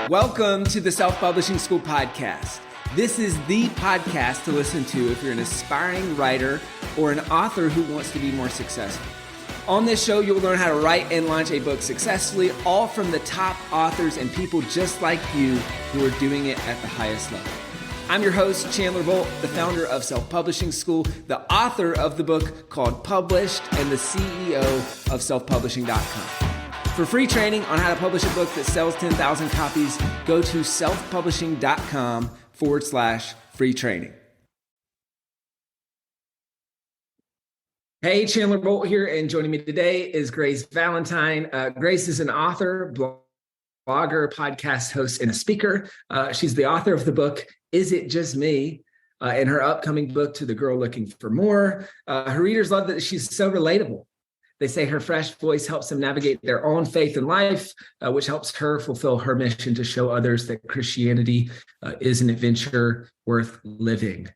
Welcome to the Self-Publishing School podcast. This is the podcast to listen to if you're an aspiring writer or an author who wants to be more successful. On this show, you'll learn how to write and launch a book successfully, all from the top authors and people just like you who are doing it at the highest level. I'm your host, Chandler Bolt, the founder of Self-Publishing School, the author of the book called Published, and the CEO of selfpublishing.com. For free training on how to publish a book that sells 10,000 copies, go to selfpublishing.com/free training. Hey, Chandler Bolt here, and joining me today is Grace Valentine. Grace is an author, blogger, podcast host, and a speaker. She's the author of the book, Is It Just Me? And her upcoming book, To the Girl Looking for More. Her readers love that she's so relatable. They say her fresh voice helps them navigate their own faith in life, which helps her fulfill her mission to show others that Christianity is an adventure worth living.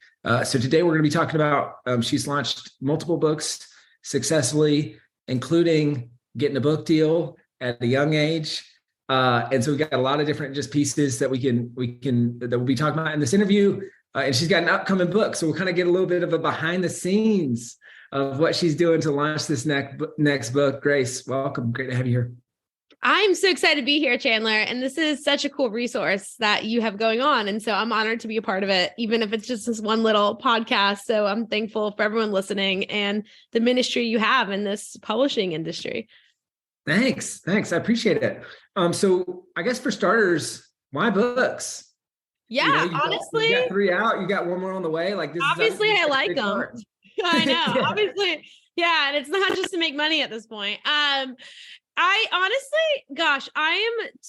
So today we're going to be talking about, she's launched multiple books successfully, including getting a book deal at a young age. And so we've got a lot of different just pieces that that we'll be talking about in this interview. And she's got an upcoming book. So we'll kind of get a little bit of a behind the scenes of what she's doing to launch this next book. Grace, welcome. Great to have you here. I'm so excited to be here, Chandler. And this is such a cool resource that you have going on. And so I'm honored to be a part of it, even if it's just this one little podcast. So I'm thankful for everyone listening and the ministry you have in this publishing industry. Thanks. I appreciate it. So I guess for starters, why books? Yeah, honestly. You got 3 out. You got one more on the way. Like this. Obviously, I like them. Start. I know. Yeah. Obviously. Yeah. And it's not just to make money at this point. I honestly,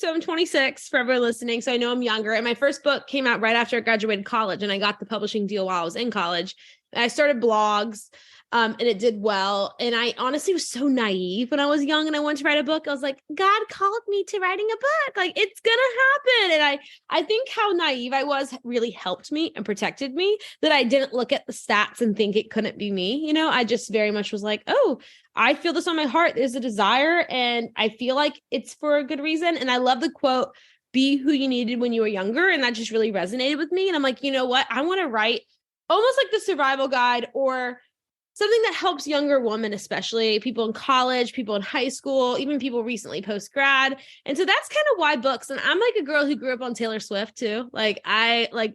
I'm 26 for everyone listening. So I know I'm younger. And my first book came out right after I graduated college, and I got the publishing deal while I was in college. And I started blogs. And it did well. And I honestly was so naive when I was young and I wanted to write a book. I was like, God called me to writing a book. Like, it's going to happen. And I think how naive I was really helped me and protected me, that I didn't look at the stats and think it couldn't be me. You know, I just very much was like, oh, I feel this on my heart. There's a desire. And I feel like it's for a good reason. And I love the quote, be who you needed when you were younger. And that just really resonated with me. And I'm like, you know what? I want to write almost like the survival guide, or something that helps younger women, especially people in college, people in high school, even people recently post-grad. And so that's kind of why books. And I'm like a girl who grew up on Taylor Swift too. Like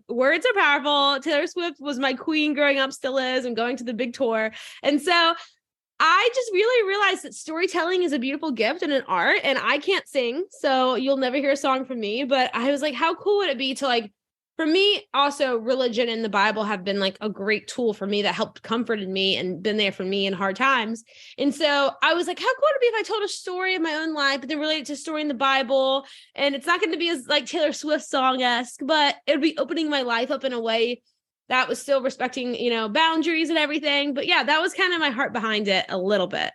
words are powerful. Taylor Swift was my queen growing up, still is, and going to the big tour. And so I just really realized that storytelling is a beautiful gift and an art, and I can't sing, so you'll never hear a song from me. But I was like, how cool would it be to for me, also religion and the Bible have been like a great tool for me that helped comforted me and been there for me in hard times. And so I was like, how cool would it be if I told a story of my own life, but then relate it to a story in the Bible? And it's not going to be as like Taylor Swift song-esque, but it would be opening my life up in a way that was still respecting, boundaries and everything. But yeah, that was kind of my heart behind it a little bit.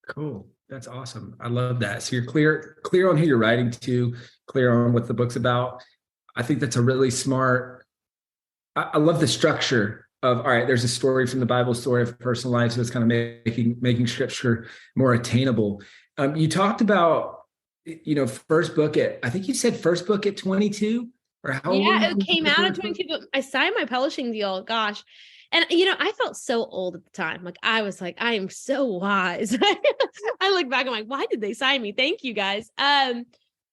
Cool. That's awesome. I love that. So you're clear on who you're writing to, clear on what the book's about. I think that's a really smart, I love the structure of, all right, there's a story from the Bible, story of personal life. So it's kind of making scripture more attainable. You talked about, first book I think you said first book at 22 or how old? Yeah, it came out at 22, but I signed my publishing deal. Gosh. And, I felt so old at the time. Like, I was like, I am so wise. I look back, I'm like, why did they sign me? Thank you guys.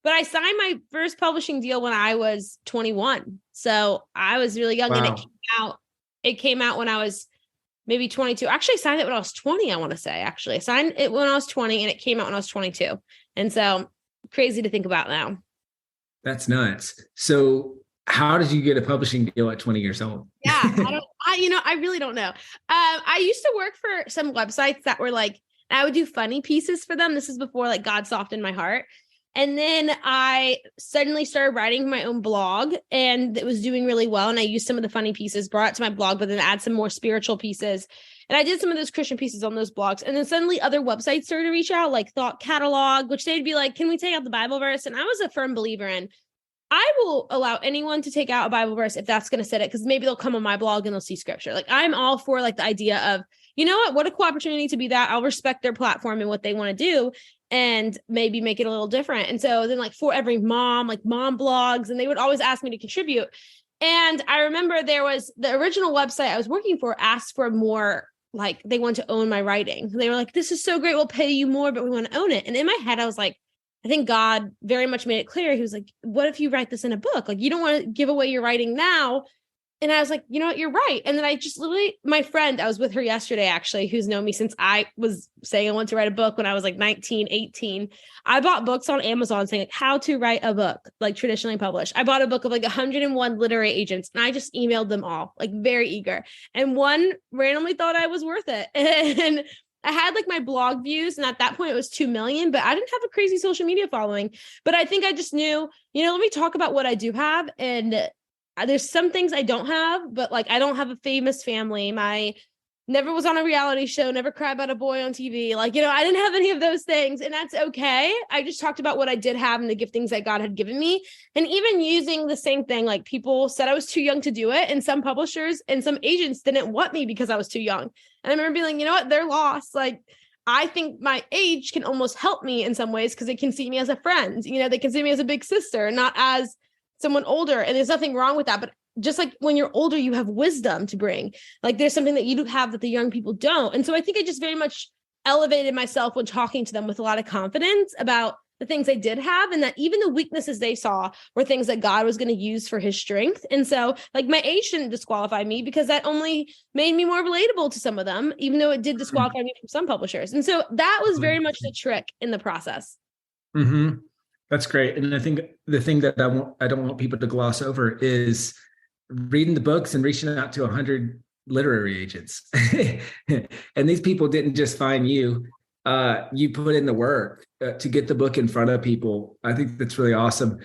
But I signed my first publishing deal when I was 21. So I was really young. Wow. And it came out when I was maybe 22. Actually, I signed it when I was 20, I want to say. Actually, I signed it when I was 20 and it came out when I was 22. And so crazy to think about now. That's nuts. So how did you get a publishing deal at 20 years old? Yeah, I really don't know. I used to work for some websites that were like, I would do funny pieces for them. This is before like God softened my heart. And then I suddenly started writing my own blog, and it was doing really well. And I used some of the funny pieces, brought it to my blog, but then add some more spiritual pieces. And I did some of those Christian pieces on those blogs. And then suddenly other websites started to reach out, like Thought Catalog, which they'd be like, can we take out the Bible verse? And I was a firm believer in, I will allow anyone to take out a Bible verse if that's going to set it, because maybe they'll come on my blog and they'll see scripture. Like, I'm all for like the idea of, you know what a cool opportunity to be that. I'll respect their platform and what they want to do and maybe make it a little different. And so then like for every mom, like mom blogs, and they would always ask me to contribute. And I remember there was the original website I was working for asked for more, like they want to own my writing. They were like, this is so great. We'll pay you more, but we want to own it. And in my head, I was like, I think God very much made it clear. He was like, what if you write this in a book? Like, you don't want to give away your writing now. And I was like, you know what, you're right. And then I just literally, my friend, I was with her yesterday, actually, who's known me since I was saying I want to write a book when I was like 19, 18. I bought books on Amazon saying like how to write a book, like traditionally published. I bought a book of like 101 literary agents and I just emailed them all, like very eager. And one randomly thought I was worth it. And I had like my blog views, and at that point it was 2 million, but I didn't have a crazy social media following. But I think I just knew, let me talk about what I do have. And there's some things I don't have, but like I don't have a famous family. Never was on a reality show, never cried about a boy on TV. Like, I didn't have any of those things, and that's okay. I just talked about what I did have and the giftings that God had given me. And even using the same thing, like people said I was too young to do it. And some publishers and some agents didn't want me because I was too young. And I remember being like, you know what, they're lost. Like, I think my age can almost help me in some ways because they can see me as a friend. They can see me as a big sister, not as someone older. And there's nothing wrong with that. But just like when you're older, you have wisdom to bring. Like there's something that you have that the young people don't. And so I think I just very much elevated myself when talking to them with a lot of confidence about the things I did have, and that even the weaknesses they saw were things that God was going to use for his strength. And so like my age didn't disqualify me because that only made me more relatable to some of them, even though it did disqualify me from some publishers. And so that was very much the trick in the process. Mm-hmm. That's great. And I think the thing that I don't want people to gloss over is reading the books and reaching out to 100 literary agents. And these people didn't just find you. You put in the work to get the book in front of people. I think that's really awesome.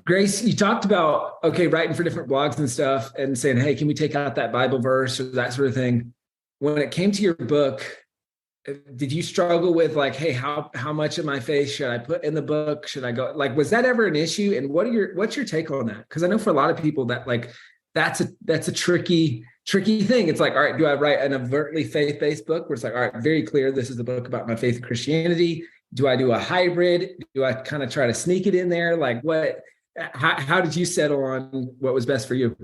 Grace, you talked about, writing for different blogs and stuff and saying, hey, can we take out that Bible verse or that sort of thing? When it came to your book, did you struggle with like, hey, how much of my faith should I put in the book? Should I go, like, was that ever an issue? And what's your take on that? Because I know for a lot of people that like, that's a tricky thing. It's like, all right, do I write an overtly faith-based book where it's like, all right, very clear, this is the book about my faith in Christianity. Do I do a hybrid? Do I kind of try to sneak it in there? Like how did you settle on what was best for you?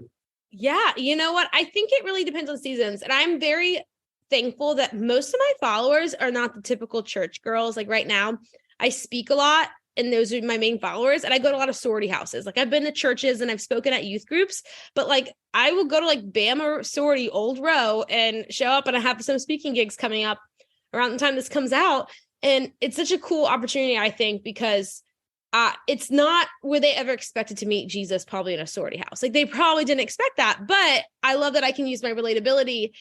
Yeah. You know what? I think it really depends on seasons. And I'm very thankful that most of my followers are not the typical church girls. Like right now, I speak a lot and those are my main followers. And I go to a lot of sorority houses. Like I've been to churches and I've spoken at youth groups, but like I will go to like Bama sorority Old Row and show up, and I have some speaking gigs coming up around the time this comes out. And it's such a cool opportunity, I think, because it's not where they ever expected to meet Jesus, probably in a sorority house. Like they probably didn't expect that, but I love that I can use my relatability.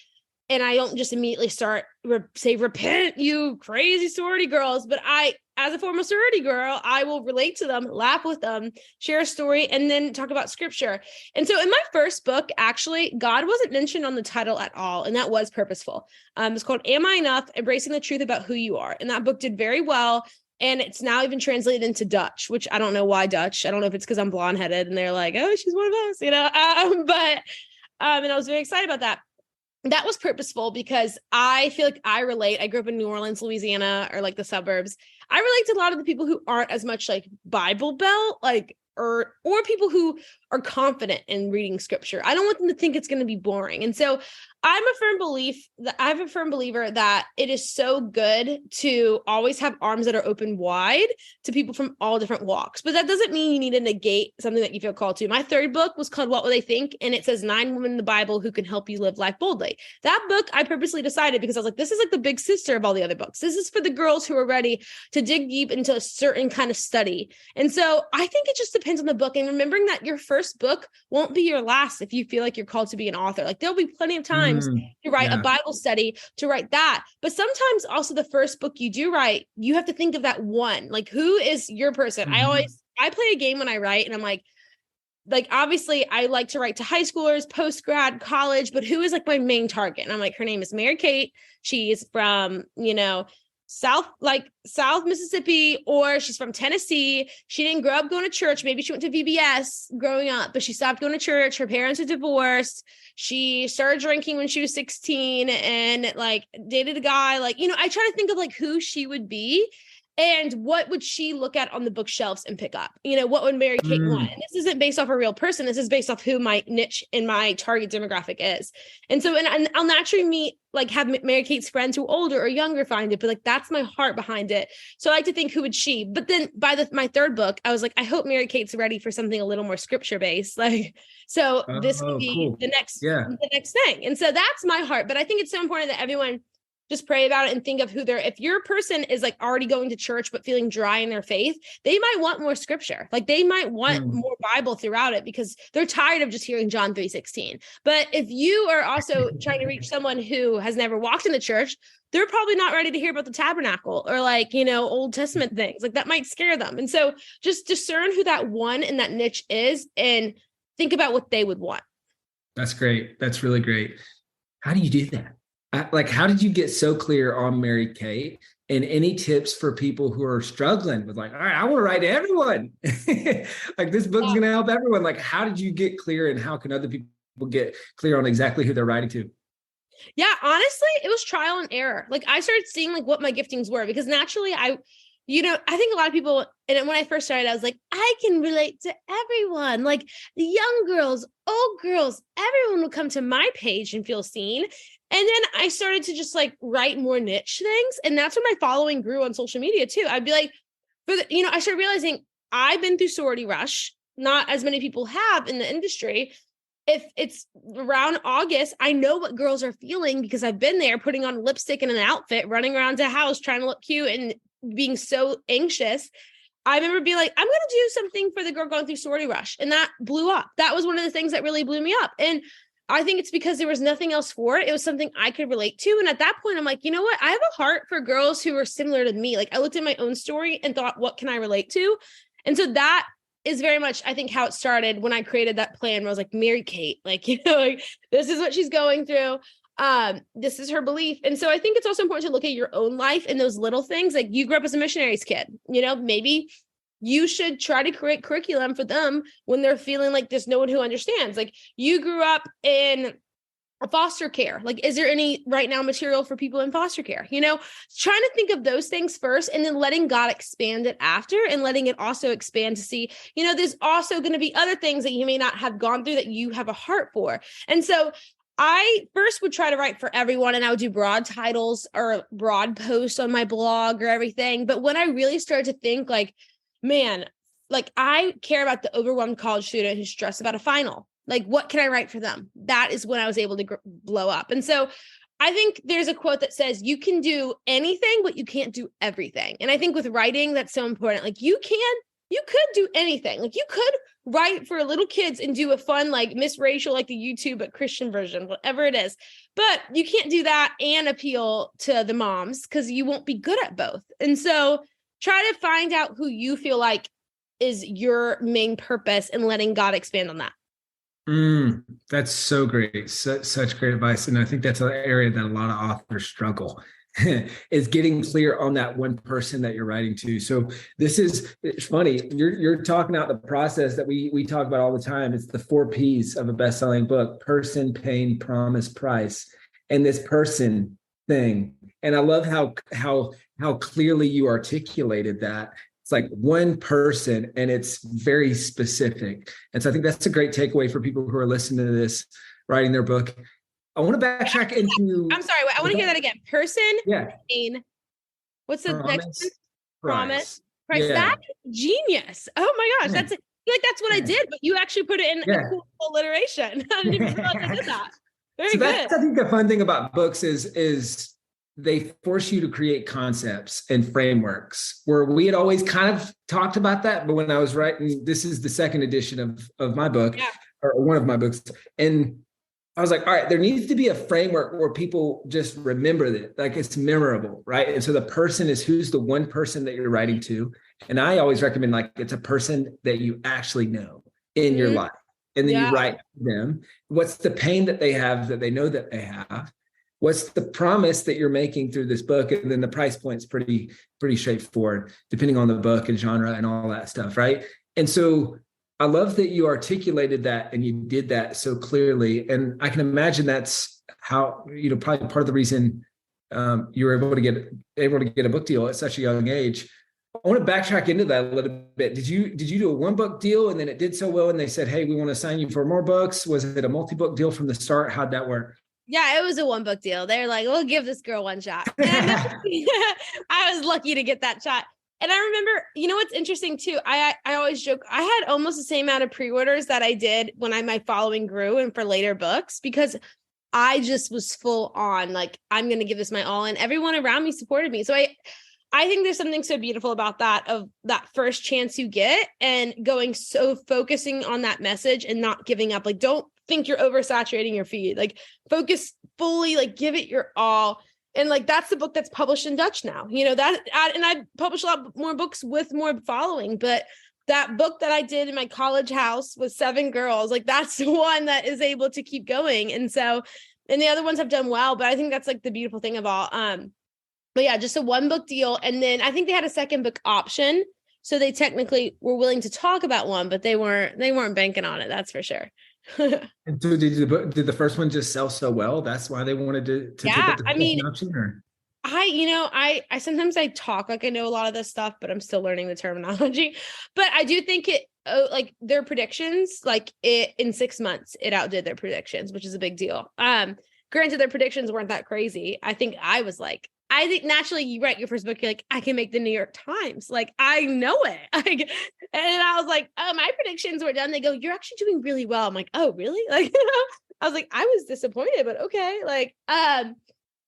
And I don't just immediately say, repent, you crazy sorority girls. But as a former sorority girl, I will relate to them, laugh with them, share a story, and then talk about scripture. And so in my first book, actually, God wasn't mentioned on the title at all. And that was purposeful. It's called Am I Enough? Embracing the Truth About Who You Are. And that book did very well. And it's now even translated into Dutch, which I don't know why Dutch. I don't know if it's because I'm blonde headed and they're like, oh, she's one of us, and I was very excited about that. That was purposeful because I feel like I relate. I grew up in New Orleans, Louisiana, or like the suburbs. I relate to a lot of the people who aren't as much like Bible Belt, like, or people who are confident in reading scripture. I don't want them to think it's going to be boring. And so I'm a firm believer that it is so good to always have arms that are open wide to people from all different walks. But that doesn't mean you need to negate something that you feel called to. My third book was called What Will They Think? And it says 9 women in the Bible who can help you live life boldly. That book I purposely decided because I was like, this is like the big sister of all the other books. This is for the girls who are ready to dig deep into a certain kind of study. And so I think it just depends on the book, and remembering that your first book won't be your last if you feel like you're called to be an author. Like there'll be plenty of times to write a Bible study, to write that. But sometimes also the first book you do write, you have to think of that one, like who is your person? I play a game when I write, and I'm like, obviously I like to write to high schoolers, post-grad, college, but who is like my main target? And I'm like, her name is Mary Kate. She is from, South Mississippi, or she's from Tennessee. She didn't grow up going to church. Maybe she went to VBS growing up, but she stopped going to church. Her parents are divorced. She started drinking when she was 16 and like dated a guy. Like, you know, I try to think of like who she would be and what would she look at on the bookshelves and pick up? You know, what would Mary Kate want? And this isn't based off a real person. This is based off who my niche and my target demographic is. And so, and I'll naturally have Mary Kate's friends who are older or younger find it, but like, that's my heart behind it. So I like to think, who would she? But then by my third book, I was like, I hope Mary Kate's ready for something a little more scripture based. Like, so this could be cool. the next thing. And so that's my heart. But I think it's so important that everyone just pray about it and think of who if your person is like already going to church, but feeling dry in their faith, they might want more scripture. Like they might want more Bible throughout it because they're tired of just hearing John 3:16. But if you are also trying to reach someone who has never walked in the church, they're probably not ready to hear about the tabernacle or like, you know, Old Testament things. Like that might scare them. And so just discern who that one in that niche is and think about what they would want. That's great. That's really great. How do you do that? How did you get so clear on Mary Kate, and any tips for people who are struggling with like, all right, I want to write to everyone. Like this book's going to help everyone. Like, how did you get clear, and how can other people get clear on exactly who they're writing to? Yeah, honestly, it was trial and error. Like I started seeing like what my giftings were, because naturally I think a lot of people, and when I first started, I was like, I can relate to everyone, like the young girls, old girls, everyone will come to my page and feel seen. And then I started to just like write more niche things. And that's when my following grew on social media too. I'd be like, I started realizing I've been through sorority rush. Not as many people have in the industry. If it's around August, I know what girls are feeling because I've been there putting on lipstick and an outfit, running around the house, trying to look cute and being so anxious. I remember being like, I'm going to do something for the girl going through sorority rush. And that blew up. That was one of the things that really blew me up. And I think it's because there was nothing else for it. It was something I could relate to. And at that point, I'm like, you know what? I have a heart for girls who are similar to me. Like I looked at my own story and thought, what can I relate to? And so that is very much, I think, how it started when I created that plan where I was like, Mary Kate, like, you know, like this is what she's going through. This is her belief. And so I think it's also important to look at your own life and those little things. Like you grew up as a missionary's kid, you know, maybe you should try to create curriculum for them when they're feeling like there's no one who understands. Like you grew up in a foster care. Like, is there any right now material for people in foster care? You know, trying to think of those things first and then letting God expand it after, and letting it also expand to see, you know, there's also going to be other things that you may not have gone through that you have a heart for. And so I first would try to write for everyone, and I would do broad titles or broad posts on my blog or everything. But when I really started to think like, man, like I care about the overwhelmed college student who's stressed about a final. Like, what can I write for them? That is when I was able to blow up. And so I think there's a quote that says, you can do anything, but you can't do everything. And I think with writing, that's so important. Like you could do anything. Like you could write for little kids and do a fun, like Miss Rachel, like the YouTube, but Christian version, whatever it is. But you can't do that and appeal to the moms because you won't be good at both. And so try to find out who you feel like is your main purpose and letting God expand on that. That's so great. Such great advice. And I think that's an area that a lot of authors struggle is getting clear on that one person that you're writing to. So it's funny. You're talking about the process that we talk about all the time. It's the 4 P's of a best-selling book: person, pain, promise, price. And this person thing. And I love how clearly you articulated that. It's like one person and it's very specific. And so I think that's a great takeaway for people who are listening to this, writing their book. I want to backtrack into. I'm sorry. I want to hear that again. Person, pain. What's the promise, next one? Promise. Price. Yeah. That's genius. Oh my gosh. I feel like that's what I did, but you actually put it in a cool alliteration. I didn't even realize I did that. Very good. That's, I think the fun thing about books is they force you to create concepts and frameworks, where we had always kind of talked about that. But when I was writing, this is the second edition of my book, or one of my books. And I was like, all right, there needs to be a framework where people just remember that, like it's memorable, right? And so the person is who's the one person that you're writing to. And I always recommend like it's a person that you actually know in your life. And then you write them. What's the pain that they have that they know that they have? what's the promise that you're making through this book? And then the price point's pretty straightforward, depending on the book and genre and all that stuff, right? And so I love that you articulated that and you did that so clearly. And I can imagine that's how, probably part of the reason you were able to get a book deal at such a young age. I want to backtrack into that a little bit. Did you do a one book deal and then it did so well and they said, hey, we want to sign you for more books? Was it a multi-book deal from the start? How'd that work? Yeah, it was a one book deal. They're like, we'll give this girl one shot. And I was lucky to get that shot. And I remember, what's interesting too, I always joke, I had almost the same amount of pre-orders that I did when my following grew and for later books, because I just was full on, like, I'm going to give this my all. And everyone around me supported me. So I think there's something so beautiful about that, of that first chance you get and focusing on that message and not giving up. Like, don't think you're oversaturating your feed, like focus fully, like give it your all. And like, that's the book that's published in Dutch now, and I published a lot more books with more following, but that book that I did in my college house with 7 girls, like that's the one that is able to keep going. And the other ones have done well, but I think that's like the beautiful thing of all. But yeah, just a one book deal. And then I think they had a second book option. So they technically were willing to talk about one, but they weren't banking on it. That's for sure. And so did the first one just sell so well? That's why they wanted to take up the second option? Or? I sometimes I talk like I know a lot of this stuff, but I'm still learning the terminology. But I do think like their predictions, like in 6 months, it outdid their predictions, which is a big deal. Granted, their predictions weren't that crazy. I think naturally you write your first book, you're like, I can make the New York Times. Like, I know it. Like, and I was like, oh, my predictions were done. They go, you're actually doing really well. I'm like, oh, really? Like, I was like, I was disappointed, but okay. Like, and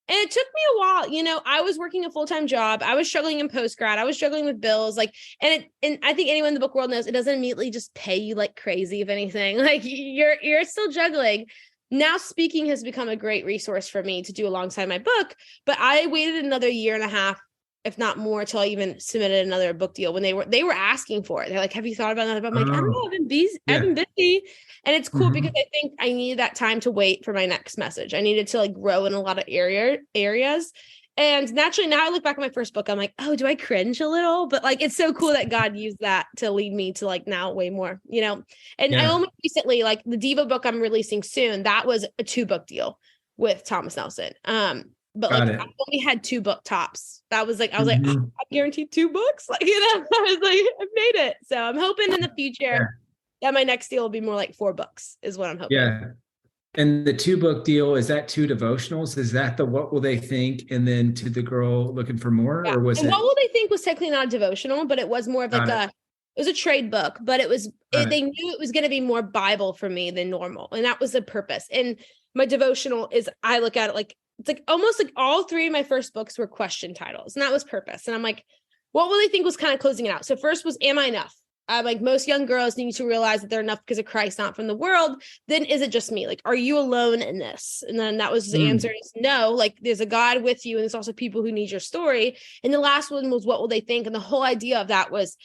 it took me a while. I was working a full-time job. I was struggling in post-grad. I was struggling with bills. Like, and I think anyone in the book world knows it doesn't immediately just pay you like crazy, if anything. Like, you're still juggling. Now speaking has become a great resource for me to do alongside my book, but I waited another 1.5 years, if not more, till I even submitted another book deal when they were asking for it. They're like, have you thought about another book? I'm like, I don't know, I've been busy. And it's cool because I think I needed that time to wait for my next message. I needed to like grow in a lot of areas. And naturally, now I look back at my first book, I'm like, oh, do I cringe a little? But like, it's so cool that God used that to lead me to like now way more, And I almost recently, like the Diva book I'm releasing soon, that was a 2-book deal with Thomas Nelson. But like I only had 2 book tops. That was like, I was like, oh, I guaranteed 2 books. Like, I was like, I've made it. So I'm hoping in the future that my next deal will be more like 4 books is what I'm hoping. Yeah. And the 2-book deal, is that 2 devotionals? Is that the What Will They Think? And then To the Girl Looking for More? Yeah. Or was and it? What Will They Think was technically not a devotional, but it was more of like it was a trade book, but they knew it was going to be more Bible for me than normal. And that was the purpose. And my devotional is, I look at it like, it's like almost like all 3 of my first books were question titles. And that was purpose. And I'm like, What Will They Think was kind of closing it out. So first was, Am I Enough? Like most young girls need to realize that they're enough because of Christ, not from the world. Then is it just me? Like, are you alone in this? And then that was the answer is no. Like, there's a God with you, and there's also people who need your story. And the last one was, What Will They Think? And the whole idea of that was,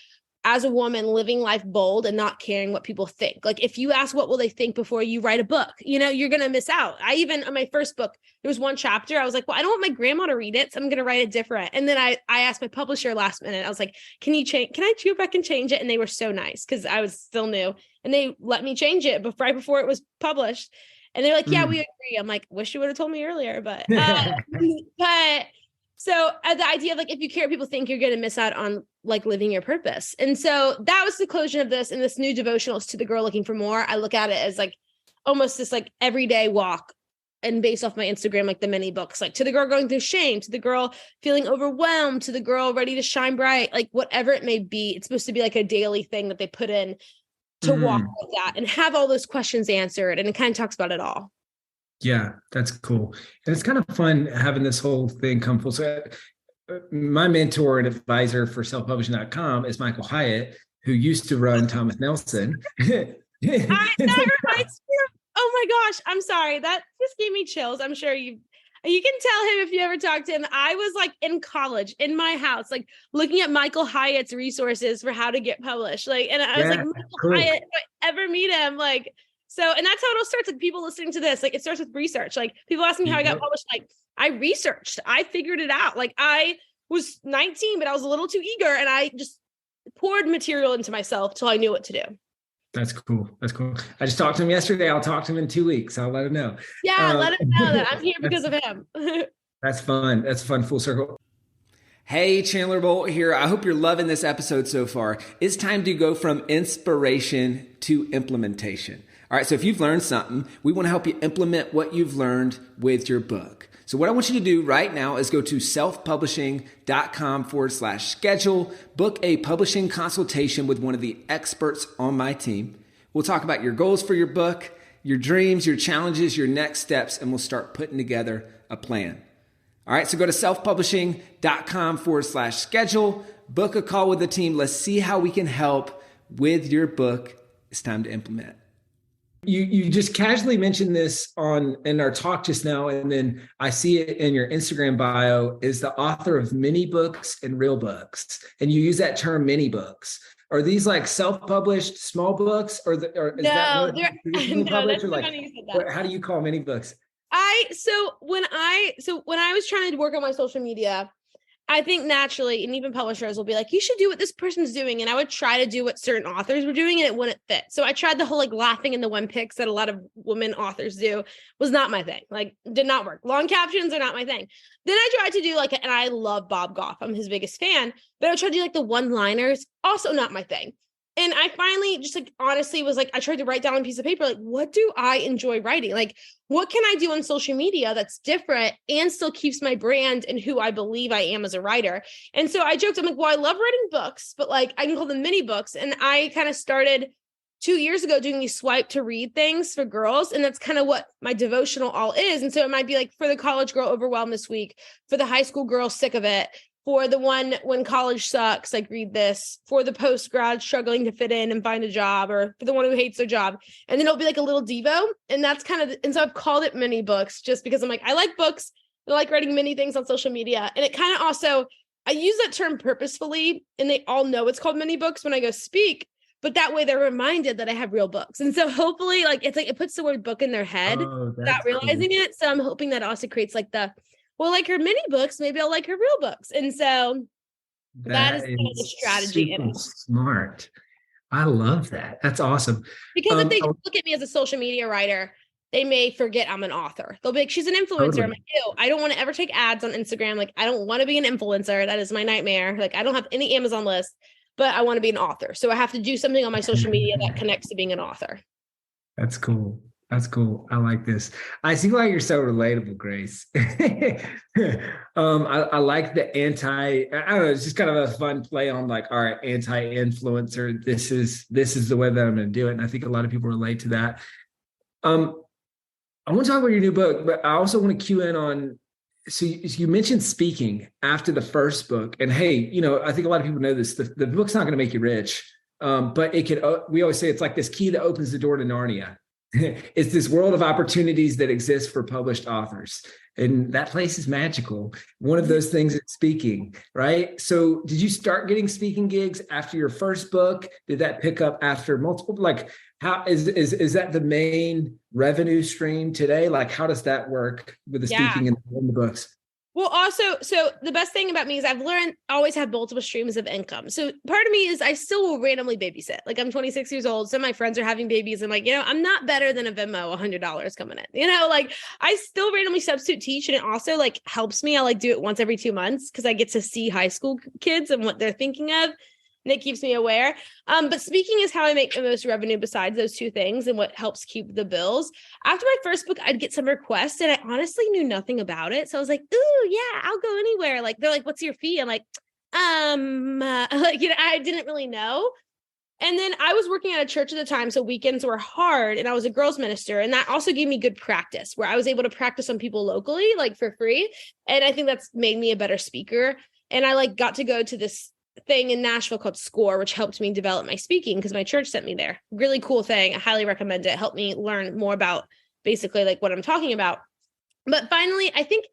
as a woman, living life bold and not caring what people think. Like, if you ask what will they think before you write a book, you're going to miss out. on my first book, there was one chapter. I was like, well, I don't want my grandma to read it, so I'm going to write it different. And then I asked my publisher last minute. I was like, can I go back and change it? And they were so nice because I was still new, and they let me change it right before it was published. And they're like, yeah, we agree. I'm like, wish you would have told me earlier, but so the idea of like, if you care what people think, you're going to miss out on like living your purpose. And so that was the conclusion of this. And this new devotional is To the Girl Looking for More. I look at it as like almost this like everyday walk, and based off my Instagram, like the mini books, like to the girl going through shame, to the girl feeling overwhelmed, to the girl ready to shine bright, like whatever it may be. It's supposed to be like a daily thing that they put in to walk with that and have all those questions answered. And it kind of talks about it all. Yeah, that's cool. And it's kind of fun having this whole thing come full circle. My mentor and advisor for selfpublishing.com is Michael Hyatt, who used to run Thomas Nelson. Oh my gosh, I'm sorry. That just gave me chills. I'm sure you can tell him if you ever talk to him. I was like in college in my house, like looking at Michael Hyatt's resources for how to get published. Like, and I was like, Michael Hyatt, if I ever meet him, like, So, and that's how it all starts. Like people listening to this, like it starts with research. Like people asking me how I got published. Like I researched, I figured it out. Like I was 19, but I was a little too eager and I just poured material into myself till I knew what to do. That's cool. That's cool. I just talked to him yesterday. I'll talk to him in 2 weeks. I'll let him know. Yeah, let him know that I'm here because of him. That's fun. That's fun. Full circle. Hey, Chandler Bolt here. I hope you're loving this episode so far. It's time to go from inspiration to implementation. All right, so if you've learned something, we want to help you implement what you've learned with your book. So what I want you to do right now is go to selfpublishing.com/schedule, book a publishing consultation with one of the experts on my team. We'll talk about your goals for your book, your dreams, your challenges, your next steps, and we'll start putting together a plan. All right, so go to selfpublishing.com/schedule, book a call with the team. Let's see how we can help with your book. It's time to implement. You just casually mentioned this in our talk just now, and then I see it in your Instagram bio is the author of mini books and real books, and you use that term mini books. Are these like self-published small books, or is that published, or like how do you call mini books? So when I was trying to work on my social media, I think naturally, and even publishers will be like, you should do what this person's doing. And I would try to do what certain authors were doing and it wouldn't fit. So I tried the whole like laughing in the one pics that a lot of women authors do, was not my thing. Like did not work. Long captions are not my thing. Then I tried to do and I love Bob Goff. I'm his biggest fan, but I tried to do like the one-liners, also not my thing. And I finally just honestly was I tried to write down on a piece of paper, what do I enjoy writing? What can I do on social media that's different and still keeps my brand and who I believe I am as a writer? And so I joked, I'm like, well, I love writing books, but I can call them mini books. And I kind of started 2 years ago doing these swipe to read things for girls. And that's kind of what my devotional all is. And so it might be for the college girl overwhelmed this week, for the high school girl sick of it, for the one when college sucks, read this, for the post-grad struggling to fit in and find a job, or for the one who hates their job. And then it'll be a little Devo. And that's and so I've called it mini books just because I'm I like books. I like writing mini things on social media. And it kind of also, I use that term purposefully and they all know it's called mini books when I go speak, but that way they're reminded that I have real books. And so hopefully it puts the word book in their head without realizing it. So I'm hoping that also creates her mini books, maybe I'll like her real books. And so that is kind of the strategy in it. Smart. I love that. That's awesome. Because if they look at me as a social media writer, they may forget I'm an author. They'll be like, she's an influencer. Totally. I'm like, ew, I don't want to ever take ads on Instagram. I don't want to be an influencer. That is my nightmare. I don't have any Amazon list, but I want to be an author. So I have to do something on my social media that connects to being an author. That's cool. That's cool. I like this. I see why you're so relatable, Grace. I like the I don't know, it's just kind of a fun play on all right, anti-influencer. This is the way that I'm going to do it. And I think a lot of people relate to that. I want to talk about your new book, but I also want to cue in on, so you mentioned speaking after the first book, and hey, I think a lot of people know this, the book's not going to make you rich, but it could, we always say it's like this key that opens the door to Narnia. It's this world of opportunities that exists for published authors. And that place is magical. One of those things is speaking, right? So did you start getting speaking gigs after your first book? Did that pick up after multiple? How is that the main revenue stream today? How does that work with the speaking in the books? Well, also, so the best thing about me is I've learned I always have multiple streams of income. So part of me is I still will randomly babysit. I'm 26 years old. Some of my friends are having babies. I'm I'm not better than a Venmo, $100 coming in, I still randomly substitute teach. And it also helps me. I do it once every 2 months because I get to see high school kids and what they're thinking of. And it keeps me aware. But speaking is how I make the most revenue besides those two things and what helps keep the bills. After my first book, I'd get some requests and I honestly knew nothing about it. So I was like, ooh, yeah, I'll go anywhere. They're like, what's your fee? I'm like, I didn't really know. And then I was working at a church at the time. So weekends were hard and I was a girls minister. And that also gave me good practice where I was able to practice on people locally, for free. And I think that's made me a better speaker. And I got to go to this thing in Nashville called SCORE, which helped me develop my speaking because my church sent me there. Really cool thing. I highly recommend it. It helped me learn more about basically what I'm talking about. But finally, I think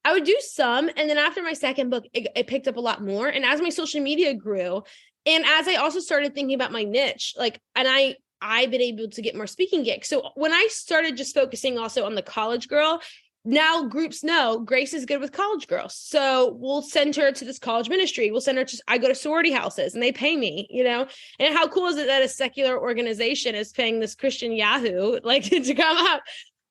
I would do some. And then after my second book, it picked up a lot more. And as my social media grew, and as I also started thinking about my niche, and I I've been able to get more speaking gigs. So when I started just focusing also on the college girl, now groups know Grace is good with college girls. So we'll send her to this college ministry. We'll send her to, I go to sorority houses and they pay me, and how cool is it that a secular organization is paying this Christian Yahoo like to come up?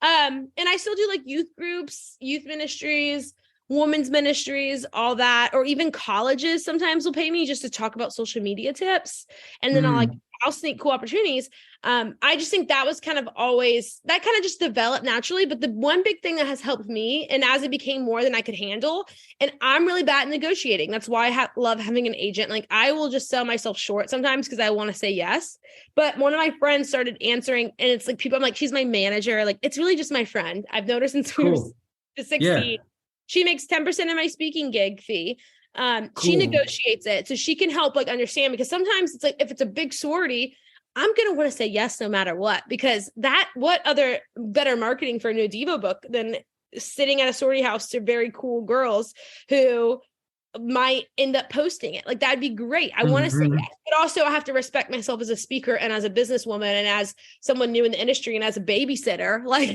And I still do like youth groups, youth ministries, women's ministries, all that, or even colleges sometimes will pay me just to talk about social media tips. And then I'll sneak cool opportunities. I just think that was kind of always, that kind of just developed naturally. But the one big thing that has helped me, and as it became more than I could handle, and I'm really bad at negotiating. That's why I love having an agent. Like I will just sell myself short sometimes because I want to say yes. But one of my friends started answering, and it's like people, I'm like, she's my manager. Like it's really just my friend. I've noticed since we were 16. Yeah. She makes 10% of my speaking gig fee. She negotiates it so she can help like understand, because sometimes it's like, if it's a big sorority, I'm going to want to say yes, no matter what, because what other better marketing for a new Devo book than sitting at a sorority house to very cool girls who might end up posting it. Like that'd be great. I want to say yes, but also I have to respect myself as a speaker and as a businesswoman and as someone new in the industry and as a babysitter, like,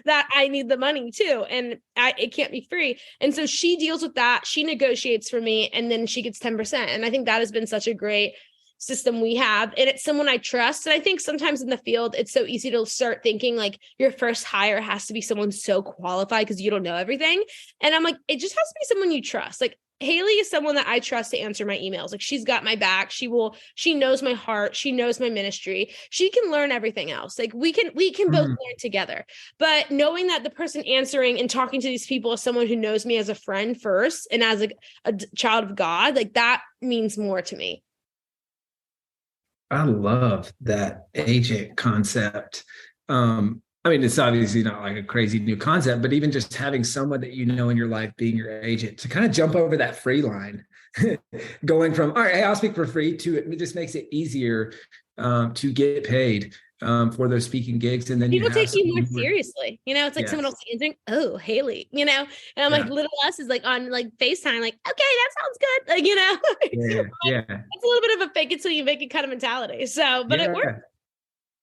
that I need the money too. And it can't be free. And so she deals with that. She negotiates for me and then she gets 10%. And I think that has been such a great system we have. And it's someone I trust. And I think sometimes in the field, it's so easy to start thinking like your first hire has to be someone so qualified because you don't know everything. And I'm like, it just has to be someone you trust. Like Haley is someone that I trust to answer my emails. Like she's got my back. She knows my heart. She knows my ministry. She can learn everything else. Like we can both learn together. But knowing that the person answering and talking to these people is someone who knows me as a friend first and as a child of God, like that means more to me. I love that agent concept. It's obviously not like a crazy new concept, but even just having someone that in your life being your agent to kind of jump over that free line, going from, all right, hey, I'll speak for free to it just makes it easier to get paid for those speaking gigs. And then people take you more seriously. It's like someone else answering, oh, Haley, and I'm like, little us is like on like FaceTime, like, okay, that sounds good. Like, it's a little bit of a fake it till you make it kind of mentality. So, but it works.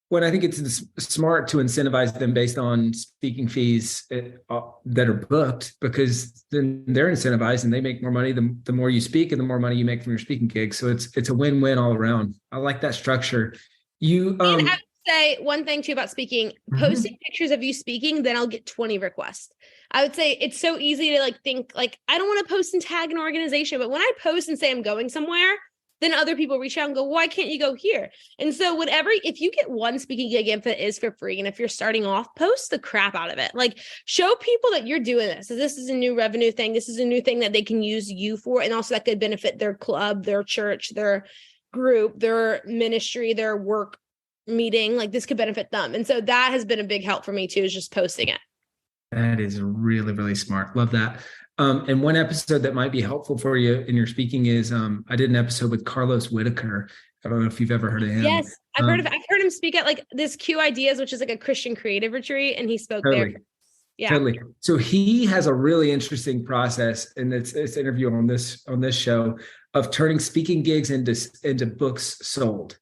Well, I think it's smart to incentivize them based on speaking fees that are booked, because then they're incentivized and they make more money the more you speak and the more money you make from your speaking gigs. So it's a win-win all around. I like that structure. And I would say one thing too about speaking, posting pictures of you speaking, then I'll get 20 requests. I would say it's so easy to like think like, I don't want to post and tag an organization, but when I post and say I'm going somewhere, then other people reach out and go, why can't you go here? And so if you get one speaking gig, if it is for free, and if you're starting off, post the crap out of it. Like show people that you're doing this. So this is a new revenue thing. This is a new thing that they can use you for. And also that could benefit their club, their church, their group, their ministry, their work meeting. Like this could benefit them. And so that has been a big help for me too, is just posting it. That is really, really smart. Love that. And one episode that might be helpful for you in your speaking is I did an episode with Carlos Whitaker. I don't know if you've ever heard of him. Yes, I've heard him speak at like this Q Ideas, which is like a Christian creative retreat, and he spoke there. Yeah, totally. So he has a really interesting process, and it's interview on this show of turning speaking gigs into books sold.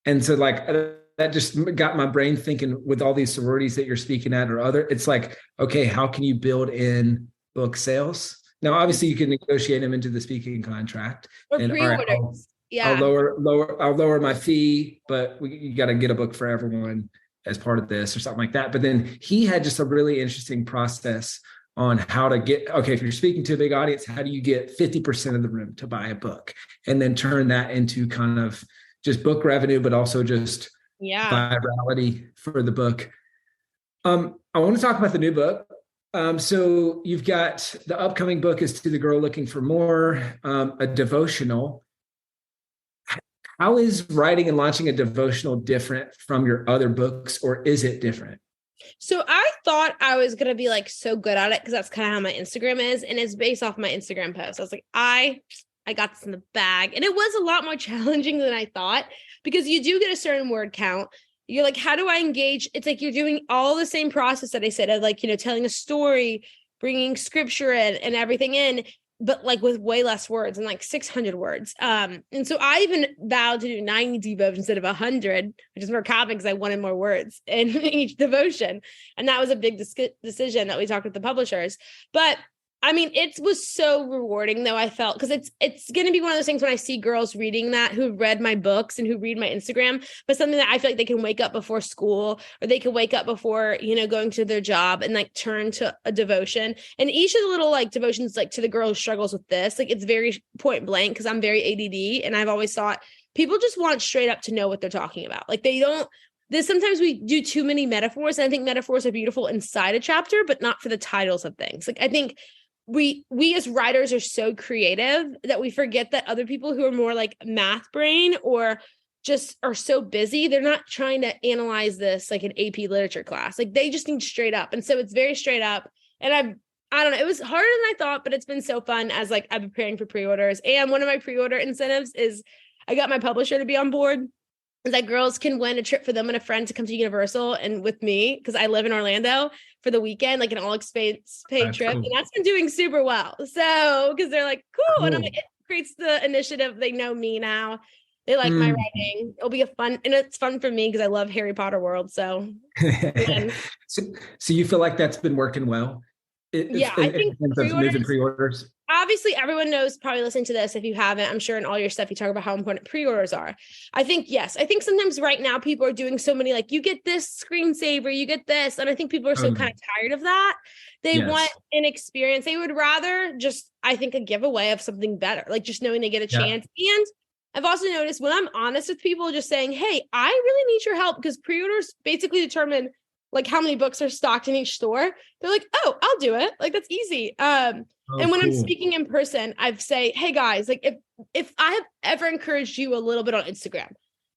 And so like that just got my brain thinking with all these sororities that you're speaking at or other. It's like, okay, how can you build in book sales? Now, obviously, you can negotiate them into the speaking contract. Or pre-orders. I'll lower my fee, but you got to get a book for everyone as part of this or something like that. But then he had just a really interesting process on how to get, okay, if you're speaking to a big audience, how do you get 50% of the room to buy a book and then turn that into kind of just book revenue, but also just virality for the book. I want to talk about the new book. So you've got the upcoming book is To the Girl Looking for More, a devotional. How is writing and launching a devotional different from your other books, or is it different? So I thought I was going to be like so good at it because that's kind of how my Instagram is. And it's based off my Instagram post. I was like, I got this in the bag. And it was a lot more challenging than I thought, because you do get a certain word count. You're like, how do I engage? It's like you're doing all the same process that I said of like, telling a story, bringing scripture in and everything in. but like with way less words and like 600 words. And so I even vowed to do 90 devotions instead of 100, which is more common because I wanted more words in each devotion. And that was a big decision that we talked with the publishers. But I mean, it was so rewarding though. I felt, because it's going to be one of those things when I see girls reading that who read my books and who read my Instagram, but something that I feel like they can wake up before school, or they can wake up before, going to their job and like turn to a devotion. And each of the little like devotions, like to the girl who struggles with this, like it's very point blank because I'm very ADD. And I've always thought people just want straight up to know what they're talking about. Like sometimes we do too many metaphors. And I think metaphors are beautiful inside a chapter, but not for the titles of things. Like I think we as writers are so creative that we forget that other people who are more like math brain or just are so busy, they're not trying to analyze this like an AP literature class. Like they just need straight up. And so it's very straight up. And I don't know, it was harder than I thought, but it's been so fun as like I'm preparing for pre-orders. And one of my pre-order incentives is I got my publisher to be on board. That girls can win a trip for them and a friend to come to Universal and with me, because I live in Orlando, for the weekend, like an all expense paid trip. Cool. And that's been doing super well. So, because they're like, cool. And I'm like, it creates the initiative. They know me now. They like my writing. It'll be and it's fun for me because I love Harry Potter world. So, so you feel like that's been working well? I think pre-orders. Obviously, everyone knows, probably listening to this, if you haven't, I'm sure in all your stuff, you talk about how important pre-orders are. I think sometimes right now people are doing so many, like you get this screensaver, you get this. And I think people are so kind of tired of that. They want an experience. They would rather just, I think, a giveaway of something better, like just knowing they get a chance. And I've also noticed when I'm honest with people, just saying, hey, I really need your help, because pre-orders basically determine like how many books are stocked in each store. They're like, oh, I'll do it. Like, that's easy. And when I'm speaking in person, I say, hey guys, like if I have ever encouraged you a little bit on Instagram,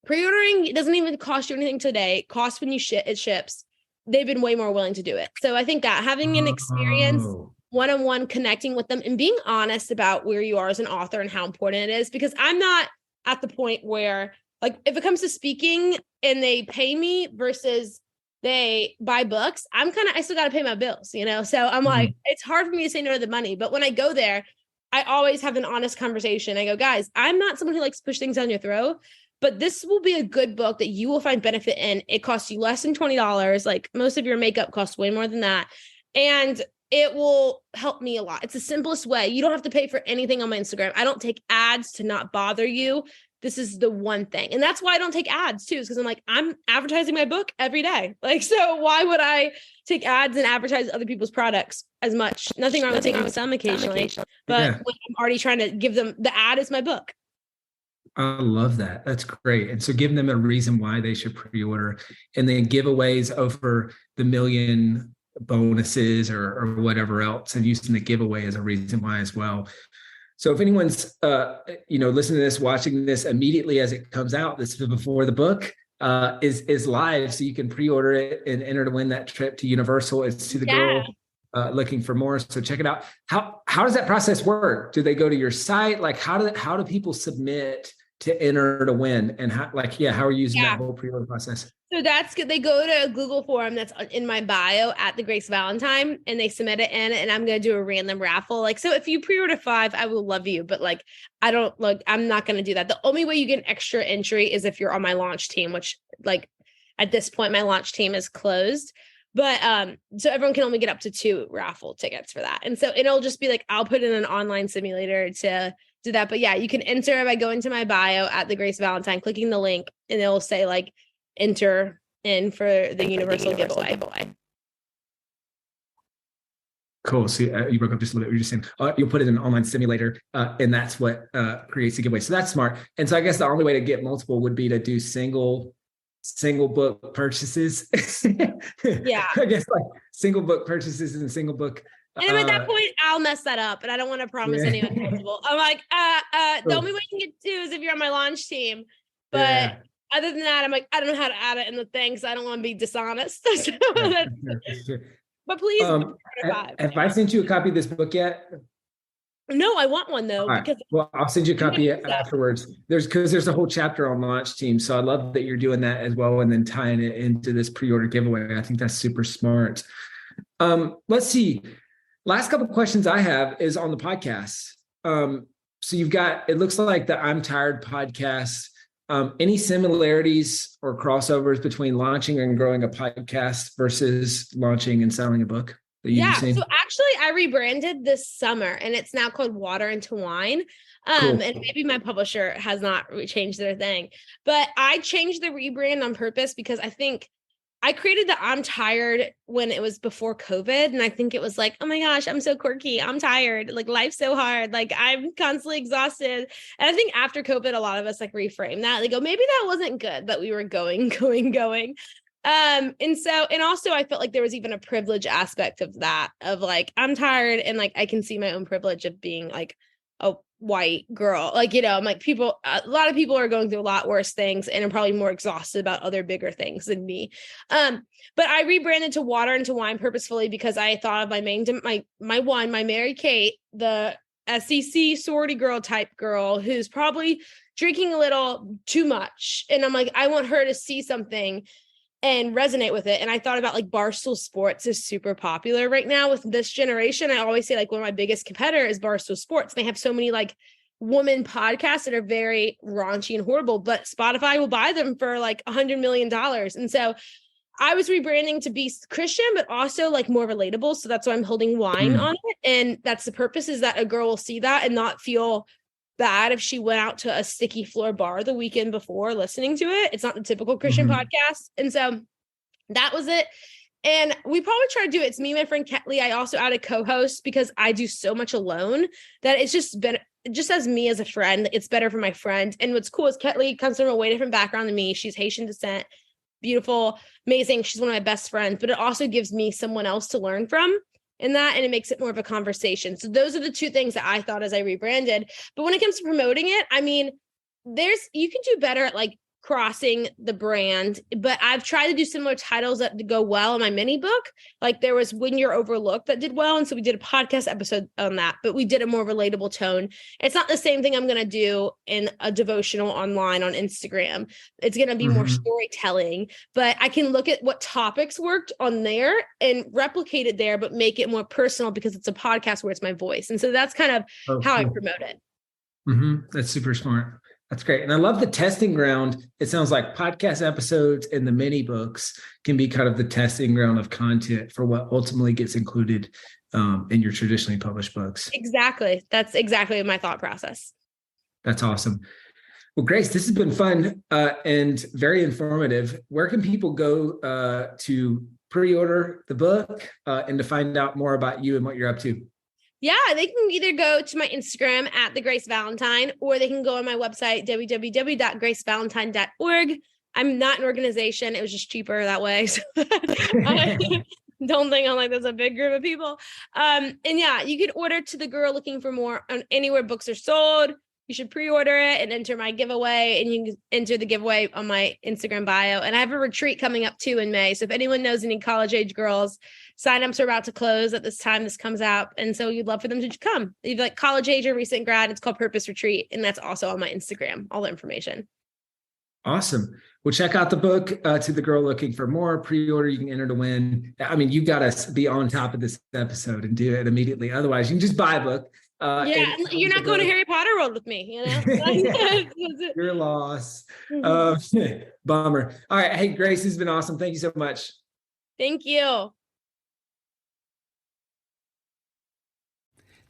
pre-ordering, it doesn't even cost you anything today. It costs when it ships. They've been way more willing to do it. So I think that having an experience one-on-one, connecting with them and being honest about where you are as an author and how important it is, because I'm not at the point where, like, if it comes to speaking and they pay me versus they buy books, I still got to pay my bills, So I'm like, it's hard for me to say no to the money. But when I go there, I always have an honest conversation. I go, guys, I'm not someone who likes to push things down your throat, but this will be a good book that you will find benefit in. It costs you less than $20. Like most of your makeup costs way more than that. And it will help me a lot. It's the simplest way. You don't have to pay for anything on my Instagram. I don't take ads to not bother you. This is the one thing. And that's why I don't take ads too, is because I'm like, I'm advertising my book every day. Like, so why would I take ads and advertise other people's products as much? Nothing wrong with taking some occasionally, but when I'm already trying to give them, the ad is my book. I love that. That's great. And so giving them a reason why they should pre-order, and then giveaways over the million bonuses or whatever else, and using the giveaway as a reason why as well. So if anyone's, listening to this, watching this immediately as it comes out, this is before the book is live, so you can pre-order it and enter to win that trip to Universal. It's to the girl looking for more. So check it out. How does that process work? Do they go to your site? Like how do people submit to enter to win? And how are you using that whole pre-order process? So that's good. They go to a Google form that's in my bio at the Grace Valentine, and they submit it in, and I'm going to do a random raffle. Like, so if you pre-order 5, I will love you, but like, I'm not going to do that. The only way you get an extra entry is if you're on my launch team, which like at this point, my launch team is closed, but so everyone can only get up to 2 raffle tickets for that. And so it'll just be like, I'll put in an online simulator to do that. But yeah, you can enter by going to my bio at the Grace Valentine, clicking the link, and it'll say like, enter in for the Universal giveaway. Cool. So you broke up just a little bit. You're just saying you'll put it in an online simulator, and that's what creates the giveaway. So that's smart. And so I guess the only way to get multiple would be to do single book purchases. Yeah. I guess like single book purchases and single book. And at that point, I'll mess that up, and I don't want to promise anyone multiple. I'm like, the only way you can get 2 is if you're on my launch team, but. Other than that, I'm like, I don't know how to add it in the thing, because I don't want to be dishonest. But please. Have I sent you a copy of this book yet? No, I want one though. Right. Well, I'll send you a copy afterwards. There's a whole chapter on launch team. So I love that you're doing that as well, and then tying it into this pre-order giveaway. I think that's super smart. Let's see. Last couple of questions I have is on the podcast. so you've got, it looks like the I'm Tired podcast. Any similarities or crossovers between launching and growing a podcast versus launching and selling a book that you've seen? So actually I rebranded this summer and it's now called Water into Wine. Cool. And maybe my publisher has not changed their thing, but I changed the rebrand on purpose because I think I created the I'm Tired when it was before COVID. And I think it was like, oh my gosh, I'm so quirky. I'm tired. Like life's so hard. Like I'm constantly exhausted. And I think after COVID, a lot of us like reframe that. They go, maybe that wasn't good, but we were going. And also I felt like there was even a privilege aspect of that, of like, I'm tired. And like, I can see my own privilege of being like a white girl. Like, I'm like a lot of people are going through a lot worse things and are probably more exhausted about other bigger things than me. But I rebranded to Water into Wine purposefully because I thought of my Mary Kate, the SEC sorority girl type girl who's probably drinking a little too much. And I'm like, I want her to see something and resonate with it. And I thought about like Barstool Sports is super popular right now with this generation. I always say like one of my biggest competitor is Barstool Sports. They have so many like woman podcasts that are very raunchy and horrible, but Spotify will buy them for like $100 million. And so I was rebranding to be Christian, but also like more relatable. So that's why I'm holding wine on it. And that's the purpose, is that a girl will see that and not feel bad if she went out to a sticky floor bar the weekend before listening to it. It's not the typical Christian podcast. And so that was it. And we probably try to do it. It's me, my friend Ketley. I also add a co-host because I do so much alone that it's just as me as a friend. It's better for my friend. And what's cool is Ketley comes from a way different background than me. She's Haitian descent, beautiful, amazing. She's one of my best friends, but it also gives me someone else to learn from in that, and it makes it more of a conversation. So those are the two things that I thought as I rebranded. But when it comes to promoting it, I mean, you can do better at like crossing the brand, but I've tried to do similar titles that go well in my mini book. Like there was When You're Overlooked that did well. And so we did a podcast episode on that, but we did a more relatable tone. It's not the same thing I'm going to do in a devotional online on Instagram. It's going to be more storytelling, but I can look at what topics worked on there and replicate it there, but make it more personal because it's a podcast where it's my voice. And so that's kind of how I promote it. That's super smart. That's great. And I love the testing ground. It sounds like podcast episodes and the mini books can be kind of the testing ground of content for what ultimately gets included in your traditionally published books. Exactly. That's exactly my thought process. That's awesome. Well, Grace, this has been fun and very informative. Where can people go to pre-order the book and to find out more about you and what you're up to? Yeah, they can either go to my Instagram at the Grace Valentine, or they can go on my website, www.gracevalentine.org. I'm not an organization. It was just cheaper that way. So I don't think I'm like, there's a big group of people. And yeah, you could order To the Girl Looking for More on anywhere books are sold. You should pre-order it and enter my giveaway, and you can enter the giveaway on my Instagram bio. And I have a retreat coming up too in May. So if anyone knows any college age girls, signups are about to close at this time this comes out. And so you'd love for them to come. If like college age or recent grad, it's called Purpose Retreat. And that's also on my Instagram, all the information. Awesome. Well, check out the book, To the Girl Looking for More. Pre-order, you can enter to win. I mean, you've got to be on top of this episode and do it immediately. Otherwise, you can just buy a book. You're not going to Harry Potter World with me, you know? Your loss. Bummer. All right. Hey, Grace, this has been awesome. Thank you so much. Thank you.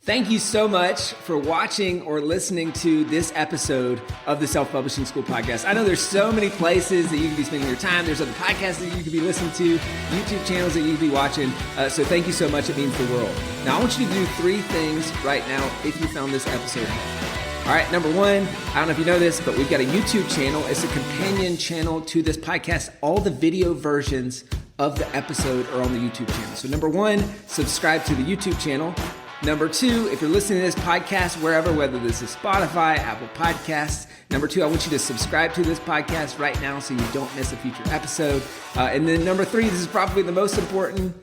Thank you so much for watching or listening to this episode of the Self-Publishing School podcast. I know there's so many places that you can be spending your time. There's other podcasts that you could be listening to, YouTube channels that you could be watching. So thank you so much. It means the world. Now, I want you to do 3 things right now if you found this episode helpful. All right, number 1, I don't know if you know this, but we've got a YouTube channel. It's a companion channel to this podcast. All the video versions of the episode are on the YouTube channel. So number 1, subscribe to the YouTube channel. Number 2, if you're listening to this podcast wherever, whether this is Spotify, Apple Podcasts. Number 2, I want you to subscribe to this podcast right now so you don't miss a future episode. And then number 3, this is probably the most important,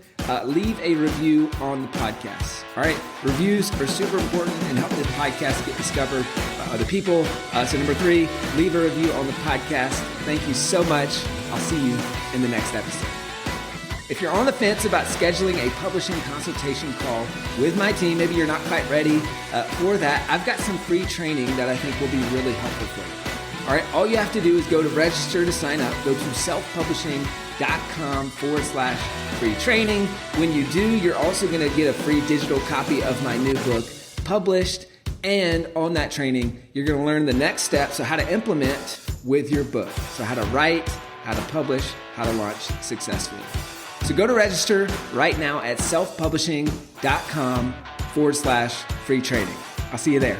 leave a review on the podcast. All right, reviews are super important and help the podcast get discovered by other people. So number 3, leave a review on the podcast. Thank you so much. I'll see you in the next episode. If you're on the fence about scheduling a publishing consultation call with my team, maybe you're not quite ready for that, I've got some free training that I think will be really helpful for you. All right, all you have to do is go to register to sign up. Go to selfpublishing.com/free training. When you do, you're also going to get a free digital copy of my new book published. And on that training, you're going to learn the next steps of how to implement with your book. So how to write, how to publish, how to launch successfully. So go to register right now at selfpublishing.com/free training. I'll see you there.